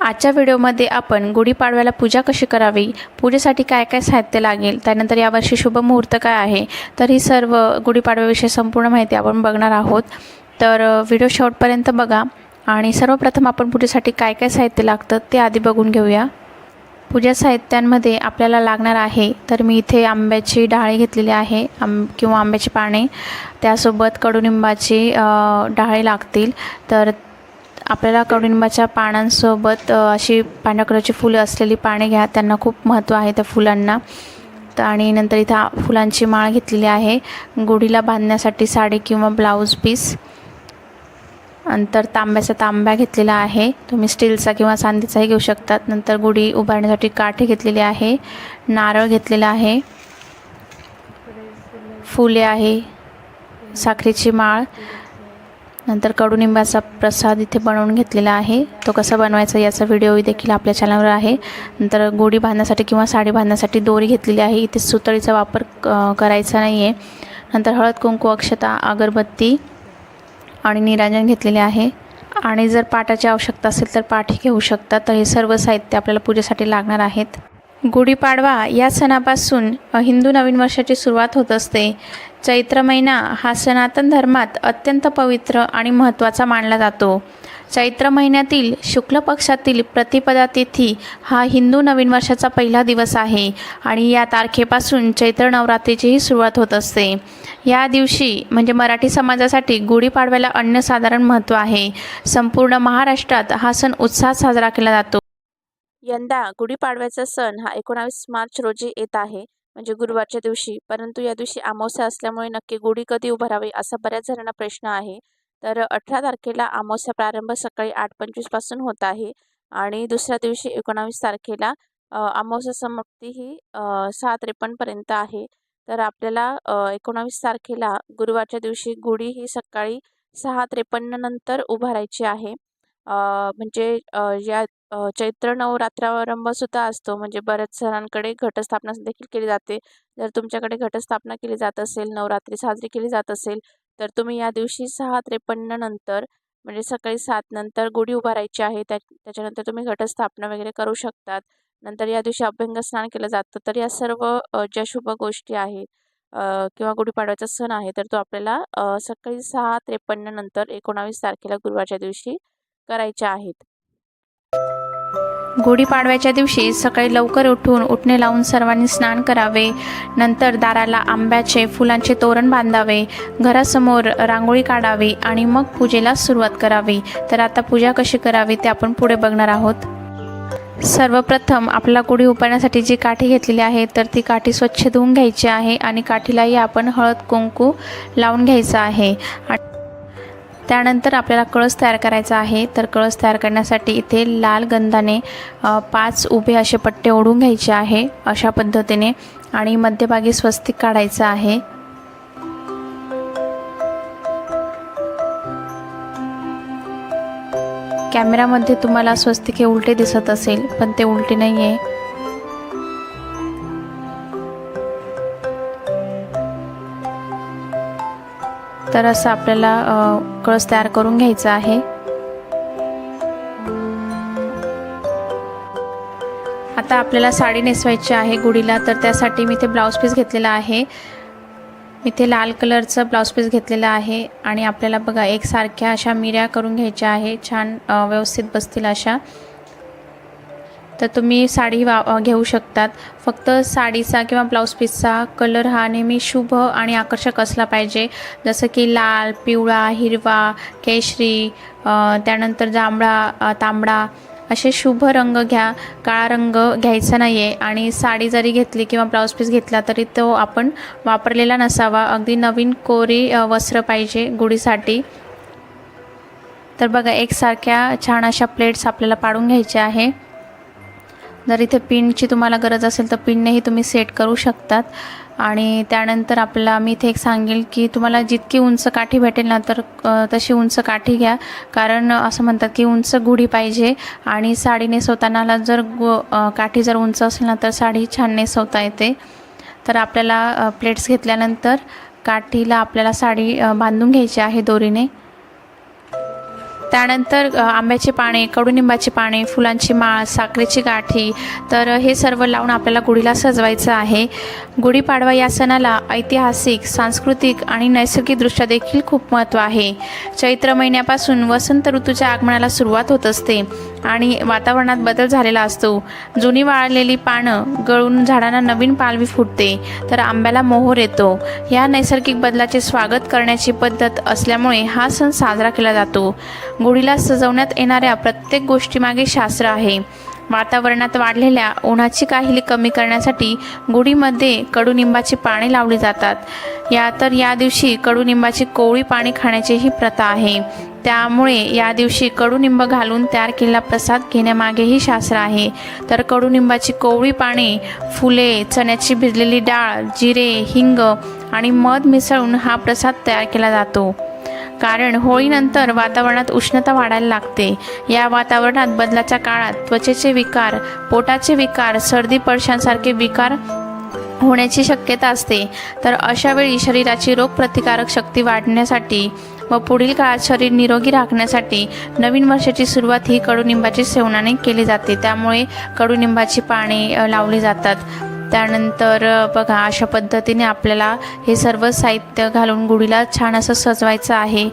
आजच्या व्हिडिओमध्ये आपण गुढीपाडव्याला पूजा कशी करावी, पूजेसाठी काय काय साहित्य लागेल, त्यानंतर यावर्षी शुभ मुहूर्त काय आहे, तर ही सर्व गुढीपाडव्याविषयी संपूर्ण माहिती आपण बघणार आहोत। तर व्हिडिओ शेवटपर्यंत बघा। आणि सर्वप्रथम आपण पूजेसाठी काय काय साहित्य लागतं ते आधी बघून घेऊया। पूजा साहित्यांमध्ये आपल्याला लागणार आहे तर मी इथे आंब्याची डाळी घेतलेली आहे किंवा आंब्याची पाने, त्यासोबत कडुनिंबाची डाळी लागतील। तर आपल्याला कडुनिंबाच्या पानांसोबत अशी पांढऱ्या कलरची फुलं असलेली पाने घ्या, त्यांना खूप महत्त्व आहे त्या फुलांना। आणि नंतर इथं फुलांची माळ घेतलेली आहे। गुढीला बांधण्यासाठी साडी किंवा ब्लाऊज पीस, नंतर तांब्याचा तांब्या घेतलेला आहे, तुम्ही स्टीलचा किंवा चांदीचाही घेऊ शकतात। नंतर गुढी उभारण्यासाठी काठी घेतलेली आहे, नारळ घेतलेला आहे, फुले आहे, साखरेची माळ, नंतर कडुनिंबाचा प्रसाद इथे बनवून घेतलेला आहे। तो कसा बनवायचा याचा व्हिडिओ देखील आपल्या चॅनलवर आहे। नंतर गुढी बांधण्यासाठी किंवा साडी बांधण्यासाठी दोरी घेतलेली आहे, इथे सुतळीचा वापर करायचा नाही आहे। नंतर हळद, कुंकू, अक्षता, अगरबत्ती आणि निरांजन घेतलेले आहे। आणि जर पाटाची आवश्यकता असेल तर पाठी घेऊ शकता। तर हे सर्व साहित्य आपल्याला पूजेसाठी लागणार आहेत। गुढीपाडवा या सणापासून हिंदू नवीन वर्षाची सुरुवात होत असते। चैत्र महिना हा सनातन धर्मात अत्यंत पवित्र आणि महत्त्वाचा मानला जातो। चैत्र महिन्यातील शुक्ल पक्षातील प्रतिपदा तिथी हा हिंदू नवीन वर्षाचा पहिला दिवस आहे आणि या तारखेपासून चैत्र नवरात्रीचीही सुरुवात होत असते। या दिवशी म्हणजे मराठी समाजासाठी गुढीपाडव्याला अनन्यसाधारण महत्त्व आहे। संपूर्ण महाराष्ट्रात हा सण उत्साहात साजरा केला जातो। यंदा गुढीपाडव्याचा सण हा 19 मार्च रोजी येत आहे, म्हणजे गुरुवारच्या दिवशी। परंतु या दिवशी अमावस्या असल्यामुळे नक्की गुढी कधी उभारावी असा बऱ्याच जणांना प्रश्न आहे। तर 18 तारखेला अमावस्या प्रारंभ सकाळी 8:25 पासून होत आहे आणि दुसऱ्या दिवशी 19 तारखेला अमावस्या समाप्ती ही 6:53 पर्यंत आहे। तर आपल्याला 19 तारखेला गुरुवारच्या दिवशी गुढी ही सकाळी 6:53 नंतर उभारायची आहे। म्हणजे या चैत्र नवरात्रारंभ सुद्धा असतो, म्हणजे बऱ्याच जणांकडे घटस्थापना देखील केली जाते। जर तुमच्याकडे घटस्थापना केली जात असेल, नवरात्री साजरी केली जात असेल, तर तुम्ही या दिवशी 6:53 नंतर म्हणजे सकाळी 7 नंतर गुढी उभारायची आहे। त्याच्यानंतर तुम्ही घटस्थापना वगैरे करू शकतात। नंतर या दिवशी अभ्यंग स्नान केलं जातं। तर या सर्व ज्या शुभ गोष्टी आहेत किंवा गुढीपाडव्याचा सण आहे तर तो आपल्याला सकाळी 6:53 नंतर 19 तारखेला गुरुवारच्या दिवशी करायच्या आहेत। गुढीपाडव्याच्या दिवशी सकाळी लवकर उठून उटणे लावून सर्वांनी स्नान करावे। नंतर दाराला आंब्याचे फुलांचे तोरण बांधावे, घरासमोर रांगोळी काढावी आणि मग पूजेला सुरुवात करावी। तर आता पूजा कशी करावी ते आपण पुढे बघणार आहोत। सर्वप्रथम आपल्याला गुढी उभारण्यासाठी जी काठी घेतलेली आहे तर ती काठी स्वच्छ धुवून घ्यायची आहे आणि काठीलाही आपण हळद कुंकू लावून घ्यायचं आहे। त्यानंतर आपल्याला कळस तयार करायचा आहे। तर कळस तयार करण्यासाठी इथे लाल गंधाने 5 उभे असे पट्टे ओढून घ्यायचे आहे अशा पद्धतीने, आणि मध्यभागी स्वस्तिक काढायचं आहे। कॅमेरामध्ये तुम्हाला स्वस्तिक हे उलटे दिसत असेल, पण ते उलटे नाही आहे। तर असं आपल्याला कळस तयार करून घ्यायचा आहे। आता आपल्याला साडी नेसवायची आहे गुढीला, तर त्यासाठी मी इथे ब्लाऊज पीस घेतलेला आहे। इथे लाल कलरचा ब्लाऊज पीस घेतलेला आहे आणि आपल्याला बघा एकसारख्या अशा मिऱ्या करून घ्यायच्या आहे, छान व्यवस्थित बसतील अशा। तर तुम्ही साडी घेऊ शकतात। फक्त साडीचा किंवा ब्लाऊज पीसचा कलर हा नेहमी शुभ आणि आकर्षक असला पाहिजे, जसं की लाल, पिवळा, हिरवा, केशरी, त्यानंतर जांभळा, तांबडा असे शुभ रंग घ्या। काळा रंग घ्यायचा नाही आहे। आणि साडी जरी घेतली किंवा ब्लाऊज पीस घेतला तरी तो आपण वापरलेला नसावा, अगदी नवीन कोरी वस्त्र पाहिजे गुढीसाठी। तर बघा एकसारख्या छान अशा प्लेट्स आपल्याला पाडून घ्यायच्या आहे। जर इथे पिनची तुम्हाला गरज असेल तर पिननेही तुम्ही सेट करू शकतात। आणि त्यानंतर आपल्याला मी इथे एक सांगेल की तुम्हाला जितकी उंच काठी भेटेल ना तर तशी उंच काठी घ्या, कारण असं म्हणतात की उंच गुढी पाहिजे आणि साडी नेसवताना जर काठी जर उंच असेल ना तर साडी छान नेसवता येते। तर आपल्याला प्लेट्स घेतल्यानंतर काठीला आपल्याला साडी बांधून घ्यायची आहे दोरीने। त्यानंतर आंब्याची पाने, कडुनिंबाची पाने, फुलांची माळ, साखरेची गाठी, तर हे सर्व लावून आपल्याला गुढीला सजवायचं आहे. गुढीपाडवा या सणाला ऐतिहासिक, सांस्कृतिक आणि नैसर्गिकदृष्ट्या देखील खूप महत्त्व आहे. चैत्र महिन्यापासून वसंत ऋतूच्या आगमनाला सुरुवात होत असते आणि वातावरणात बदल झालेला असतो. जुनी वाळलेली पानं गळून झाडांना नवीन पालवी फुटते, तर आंब्याला मोहर येतो. या नैसर्गिक बदलाचे स्वागत करण्याची पद्धत असल्यामुळे हा सण साजरा केला जातो. गुढीला सजवण्यात येणाऱ्या प्रत्येक गोष्टीमागे शास्त्र आहे. वातावरणात वाढलेल्या उन्हाची काहिली कमी करण्यासाठी गुढीमध्ये कडुनिंबाची पाने लावली जातात. या दिवशी कडुनिंबाची कोवळी पाने खाण्याची ही प्रथा आहे. त्यामुळे या दिवशी कडुनिंब घालून तयार केलेला प्रसाद घेण्यामागेही शास्त्र आहे. तर कडुनिंबाची कोवळी पाने, फुले, चण्याची भिजलेली डाळ, जिरे, हिंग आणि मध मिसळून हा प्रसाद तयार केला जातो. कारण होळीनंतर वातावरणात उष्णता वाढायला लागते. या वातावरणात बदलाच्या काळात त्वचेचे विकार, पोटाचे विकार, सर्दी पडशांसारखे विकार होण्याची शक्यता असते. तर अशा वेळी शरीराची रोगप्रतिकारक शक्ती वाढण्यासाठी व पुढील काळात शरीर निरोगी राखण्यासाठी नवीन वर्षाची सुरुवात ही कडुनिंबाची सेवनाने केली जाते. त्यामुळे कडुनिंबाची पाने लावली जातात. त्यानंतर बघा, अशा पद्धतीने आपल्याला हे सर्व साहित्य घालून गुढीला छान असं सजवायचं आहे.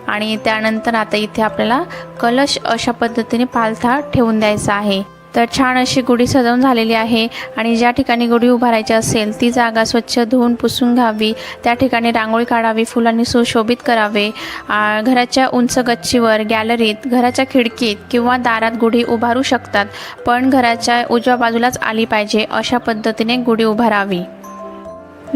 आणि त्यानंतर आता इथे आपल्याला कलश अशा पद्धतीने पालथा ठेवून द्यायचा आहे. तर छान अशी गुढी सजवून झालेली आहे. आणि ज्या ठिकाणी गुढी उभारायची असेल ती जागा स्वच्छ धुवून पुसून घ्यावी. त्या ठिकाणी रांगोळी काढावी, फुलांनी सुशोभित करावे. घराच्या उंच गच्चीवर, गॅलरीत, घराच्या खिडकीत किंवा दारात गुढी उभारू शकतात, पण घराच्या उजव्या बाजूलाच आली पाहिजे. अशा पद्धतीने गुढी उभारावी.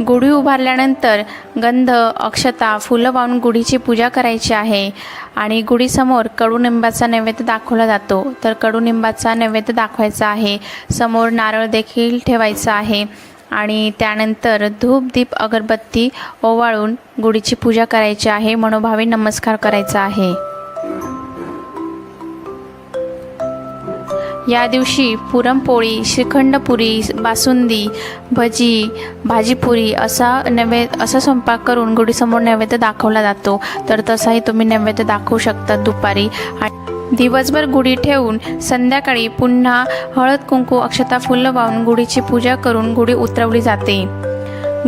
गुढी उभारल्यानंतर गंध, अक्षता, फुलं वाहून गुढीची पूजा करायची आहे. आणि गुढीसमोर कडुनिंबाचा नैवेद्य दाखवला जातो. तर कडुनिंबाचा नैवेद्य दाखवायचा आहे. समोर नारळ देखील ठेवायचा आहे. आणि त्यानंतर धूप, दीप, अगरबत्ती ओवाळून गुढीची पूजा करायची आहे. मनोभावे नमस्कार करायचा आहे. या दिवशी पुरणपोळी, श्रीखंडपुरी, बासुंदी, भजी, भाजीपुरी असा स्वयंपाक करून गुढीसमोर नैवेद्य दाखवला जातो. तर तसाही तुम्ही नैवेद्य दाखवू शकता दुपारी. दिवसभर गुढी ठेवून संध्याकाळी पुन्हा हळद, कुंकू, अक्षता, फुलं वाहून गुढीची पूजा करून गुढी उतरवली जाते.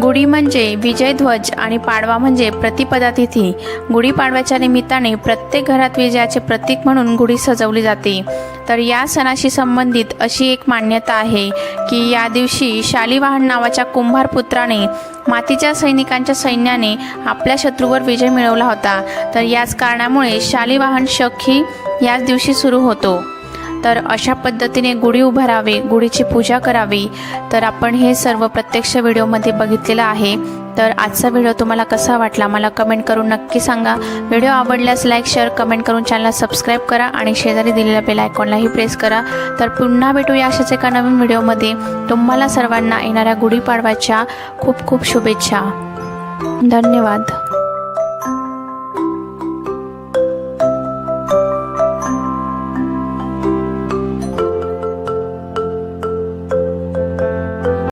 गुढी म्हणजे विजयध्वज आणि पाडवा म्हणजे प्रतिपदा तिथी. गुढीपाडव्याच्या निमित्ताने प्रत्येक घरात विजयाचे प्रतीक म्हणून गुढी सजवली जाते. तर या सणाशी संबंधित अशी एक मान्यता आहे की या दिवशी शालिवाहन नावाच्या कुंभार पुत्राने मातीच्या सैनिकांच्या सैन्याने आपल्या शत्रूवर विजय मिळवला होता. तर याच कारणामुळे शालिवाहन शक ही याच दिवशी सुरू होतो. तर अशा पद्धतीने गुढी उभारावी, गुढीची पूजा करावी. तर आपण हे सर्व प्रत्यक्ष व्हिडिओमध्ये बघितलेलं आहे. तर आजचा व्हिडिओ तुम्हाला कसा वाटला मला कमेंट करून नक्की सांगा. व्हिडिओ आवडल्यास लाईक, शेअर, कमेंट करून चॅनलला सबस्क्राईब करा आणि शेजारी दिलेल्या बेल आयकॉनलाही प्रेस करा. तर पुन्हा भेटूया अशाच एका नवीन व्हिडिओमध्ये. तुम्हाला सर्वांना येणाऱ्या गुढीपाडव्याच्या खूप खूप शुभेच्छा. धन्यवाद.